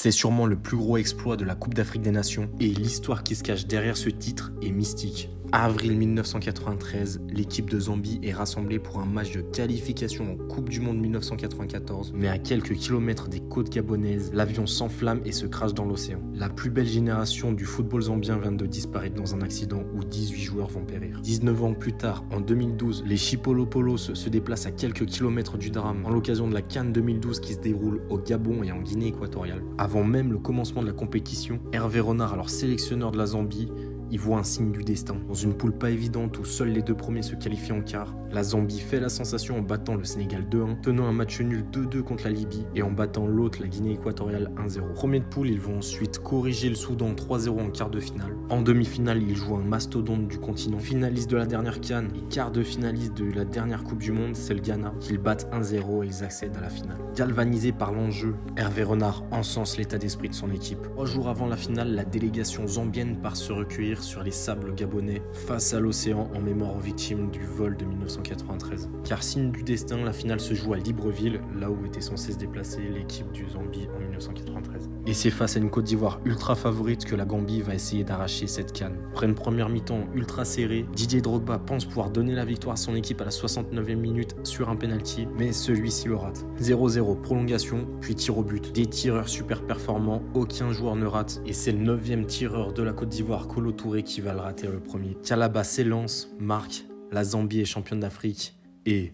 C'est sûrement le plus gros exploit de la Coupe d'Afrique des Nations et l'histoire qui se cache derrière ce titre est mystique. Avril 1993, l'équipe de Zambie est rassemblée pour un match de qualification en Coupe du Monde 1994, mais à quelques kilomètres des côtes gabonaises, l'avion s'enflamme et se crache dans l'océan. La plus belle génération du football zambien vient de disparaître dans un accident où 18 joueurs vont périr. 19 ans plus tard, en 2012, les Chipolopolo's se déplacent à quelques kilomètres du drame en l'occasion de la CAN 2012 qui se déroule au Gabon et en Guinée équatoriale. Avant même le commencement de la compétition, Hervé Renard, alors sélectionneur de la Zambie, il voit un signe du destin. Dans une poule pas évidente où seuls les deux premiers se qualifient en quart, la Zambie fait la sensation en battant le Sénégal 2-1, tenant un match nul 2-2 contre la Libye et en battant l'autre, la Guinée équatoriale 1-0. Premier de poule, ils vont ensuite corriger le Soudan 3-0 en quart de finale. En demi-finale, ils jouent un mastodonte du continent, finaliste de la dernière CAN et quart de finaliste de la dernière Coupe du Monde, c'est le Ghana, qu'ils battent 1-0 et ils accèdent à la finale. Galvanisé par l'enjeu, Hervé Renard encense l'état d'esprit de son équipe. 3 jours avant la finale, la délégation zambienne part se recueillir sur les sables gabonais face à l'océan en mémoire aux victimes du vol de 1993. Car signe du destin, la finale se joue à Libreville, là où était censée se déplacer l'équipe du Zambie en 1993. Et c'est face à une Côte d'Ivoire ultra favorite que la Gambie va essayer d'arracher cette CAN. Après une première mi-temps ultra serrée, Didier Drogba pense pouvoir donner la victoire à son équipe à la 69e minute sur un penalty, mais celui-ci le rate. 0-0, prolongation, puis tir au but. Des tireurs super performants, aucun joueur ne rate, et c'est le 9e tireur de la Côte d'Ivoire, Kolo Touré, qui va le rater le premier. Kalaba s'élance, marque, la Zambie est championne d'Afrique, et